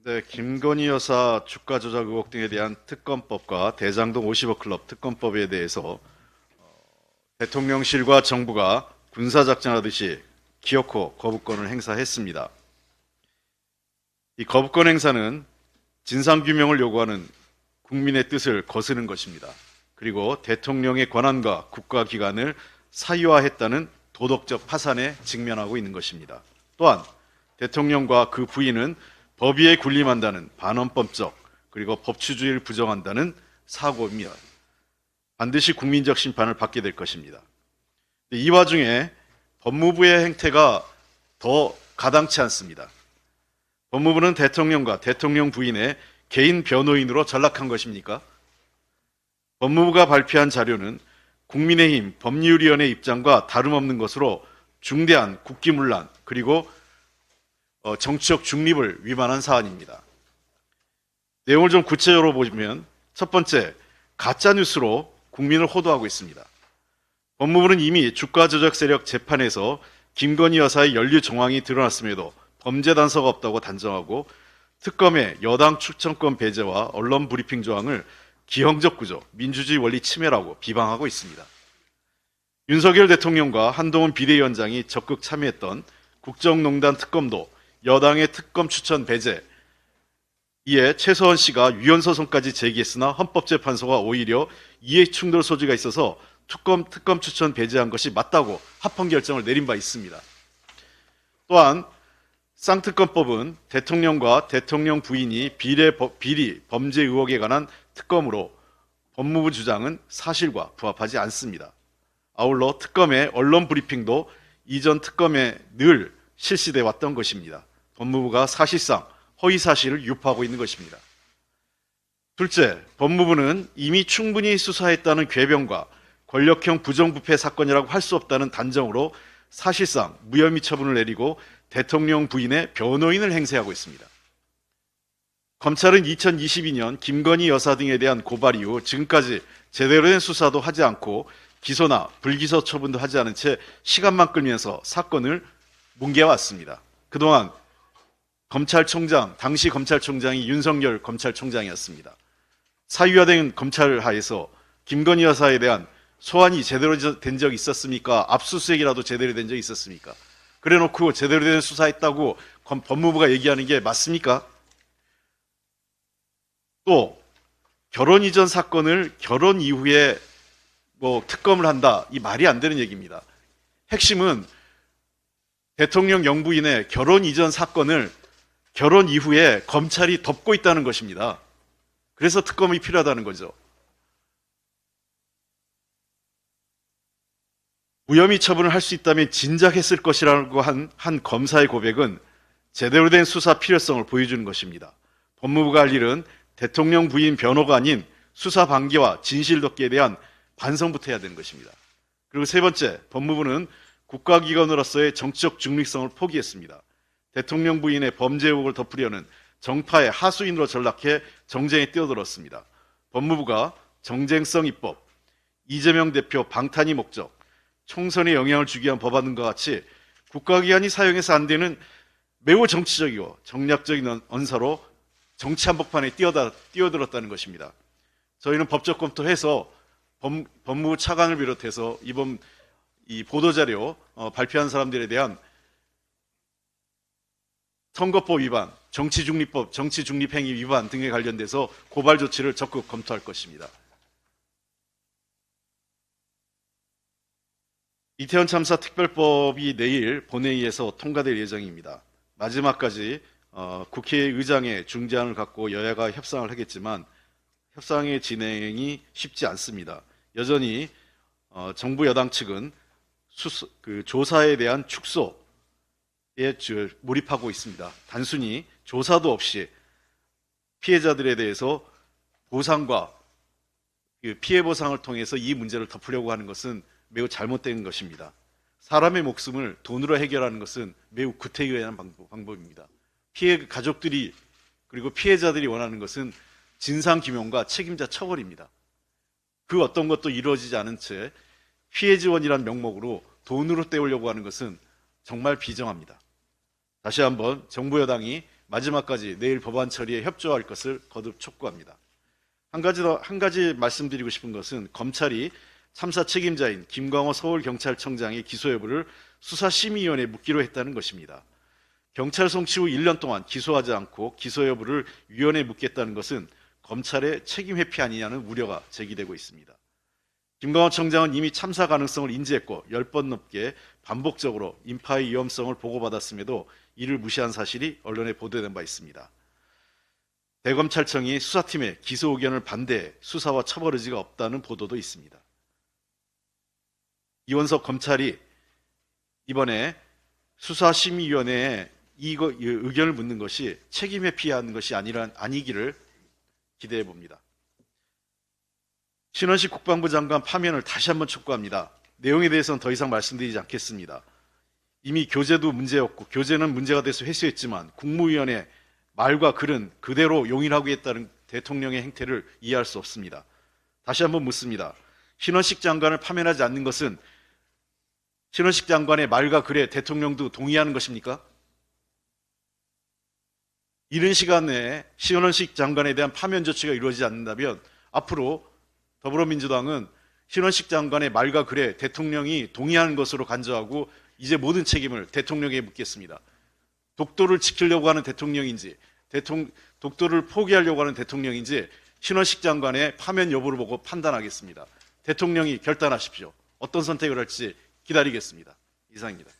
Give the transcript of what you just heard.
네, 김건희 여사 주가 조작 의혹 등에 대한 특검법과 대장동 50억 클럽 특검법에 대해서 대통령실과 정부가 군사작전하듯이 기어코 거부권을 행사했습니다. 이 거부권 행사는 진상규명을 요구하는 국민의 뜻을 거스른 것입니다. 그리고 대통령의 권한과 국가기관을 사유화했다는 도덕적 파산에 직면하고 있는 것입니다. 또한 대통령과 그 부인은 법위에 군림한다는 반헌법적 그리고 법치주의를 부정한다는 사고입니다. 반드시 국민적 심판을 받게 될 것입니다. 이 와중에 법무부의 행태가 더 가당치 않습니다. 법무부는 대통령과 대통령 부인의 개인 변호인으로 전락한 것입니까? 법무부가 발표한 자료는 국민의힘 법률위원회 입장과 다름없는 것으로 중대한 국기문란 그리고 정치적 중립을 위반한 사안입니다. 내용을 좀 구체적으로 보시면 첫 번째, 가짜뉴스로 국민을 호도하고 있습니다. 법무부는 이미 주가 조작 세력 재판에서 김건희 여사의 연루 정황이 드러났음에도 범죄 단서가 없다고 단정하고 특검의 여당 추천권 배제와 언론 브리핑 조항을 기형적 구조, 민주주의 원리 침해라고 비방하고 있습니다. 윤석열 대통령과 한동훈 비대위원장이 적극 참여했던 국정농단 특검도 여당의 특검 추천 배제, 이에 최서원 씨가 위헌소송까지 제기했으나 헌법재판소가 오히려 이해충돌 소지가 있어서 특검 추천 배제한 것이 맞다고 합헌 결정을 내린 바 있습니다. 또한 쌍특검법은 대통령과 대통령 부인이 비리 범죄 의혹에 관한 특검으로 법무부 주장은 사실과 부합하지 않습니다. 아울러 특검의 언론 브리핑도 이전 특검에 늘 실시돼 왔던 것입니다. 법무부가 사실상 허위사실을 유포하고 있는 것입니다. 둘째, 법무부는 이미 충분히 수사했다는 궤변과 권력형 부정부패 사건이라고 할 수 없다는 단정으로 사실상 무혐의 처분을 내리고 대통령 부인의 변호인을 행세하고 있습니다. 검찰은 2022년 김건희 여사 등에 대한 고발 이후 지금까지 제대로 된 수사도 하지 않고 기소나 불기소 처분도 하지 않은 채 시간만 끌면서 사건을 뭉개왔습니다. 그동안 당시 검찰총장이 윤석열 검찰총장이었습니다. 사유화된 검찰 하에서 김건희 여사에 대한 소환이 제대로 된 적이 있었습니까? 압수수색이라도 제대로 된 적이 있었습니까? 그래놓고 제대로 된 수사했다고 법무부가 얘기하는 게 맞습니까? 또 결혼 이전 사건을 결혼 이후에 특검을 한다, 이 말이 안 되는 얘기입니다. 핵심은 대통령 영부인의 결혼 이전 사건을 결혼 이후에 검찰이 덮고 있다는 것입니다. 그래서 특검이 필요하다는 거죠. 무혐의 처분을 할 수 있다면 진작했을 것이라고 한 검사의 고백은 제대로 된 수사 필요성을 보여주는 것입니다. 법무부가 할 일은 대통령 부인 변호가 아닌 수사 방기와 진실 덮기에 대한 반성부터 해야 되는 것입니다. 그리고 세 번째, 법무부는 국가기관으로서의 정치적 중립성을 포기했습니다. 대통령 부인의 범죄 의혹을 덮으려는 정파의 하수인으로 전락해 정쟁에 뛰어들었습니다. 법무부가 정쟁성 입법, 이재명 대표 방탄이 목적, 총선에 영향을 주기 위한 법안 등과 같이 국가기관이 사용해서 안 되는 매우 정치적이고 정략적인 언사로 정치 한복판에 뛰어들었다는 것입니다. 저희는 법적 검토해서 법무부 차관을 비롯해서 이번 이 보도자료 발표한 사람들에 대한 선거법 위반, 정치중립법, 정치중립행위 위반 등에 관련돼서 고발 조치를 적극 검토할 것입니다. 이태원 참사 특별법이 내일 본회의에서 통과될 예정입니다. 마지막까지 국회의장의 중재안을 갖고 여야가 협상을 하겠지만 협상의 진행이 쉽지 않습니다. 여전히 정부 여당 측은 조사에 대한 축소에 몰입하고 있습니다. 단순히 조사도 없이 피해자들에 대해서 보상과 피해 보상을 통해서 이 문제를 덮으려고 하는 것은 매우 잘못된 것입니다. 사람의 목숨을 돈으로 해결하는 것은 매우 구태의연한 방법입니다. 피해 가족들이 그리고 피해자들이 원하는 것은 진상규명과 책임자 처벌입니다. 그 어떤 것도 이루어지지 않은 채 피해 지원이라는 명목으로 돈으로 때우려고 하는 것은 정말 비정합니다. 다시 한번 정부 여당이 마지막까지 내일 법안 처리에 협조할 것을 거듭 촉구합니다. 한 가지 말씀드리고 싶은 것은 검찰이 참사 책임자인 김광호 서울경찰청장의 기소 여부를 수사심의위원회에 묻기로 했다는 것입니다. 경찰 송치 후 1년 동안 기소하지 않고 기소 여부를 위원회에 묻겠다는 것은 검찰의 책임 회피 아니냐는 우려가 제기되고 있습니다. 김광호 청장은 이미 참사 가능성을 인지했고 10번 넘게 반복적으로 인파의 위험성을 보고받았음에도 이를 무시한 사실이 언론에 보도된 바 있습니다. 대검찰청이 수사팀의 기소 의견을 반대해 수사와 처벌 의지가 없다는 보도도 있습니다. 이원석 검찰이 이번에 수사심의위원회에 이 의견을 묻는 것이 책임 회피하는 것이 아니기를 기대해 봅니다. 신원식 국방부 장관 파면을 다시 한번 촉구합니다. 내용에 대해서는 더 이상 말씀드리지 않겠습니다. 이미 교재도 문제였고 교재는 문제가 돼서 회수했지만 국무위원회 말과 글은 그대로 용인하겠다는 대통령의 행태를 이해할 수 없습니다. 다시 한번 묻습니다. 신원식 장관을 파면하지 않는 것은 신원식 장관의 말과 글에 대통령도 동의하는 것입니까? 이른 시간 내에 신원식 장관에 대한 파면 조치가 이루어지지 않는다면 앞으로 더불어민주당은 신원식 장관의 말과 글에 대통령이 동의하는 것으로 간주하고 이제 모든 책임을 대통령에게 묻겠습니다. 독도를 지키려고 하는 대통령인지 독도를 포기하려고 하는 대통령인지 신원식 장관의 파면 여부를 보고 판단하겠습니다. 대통령이 결단하십시오. 어떤 선택을 할지 기다리겠습니다. 이상입니다.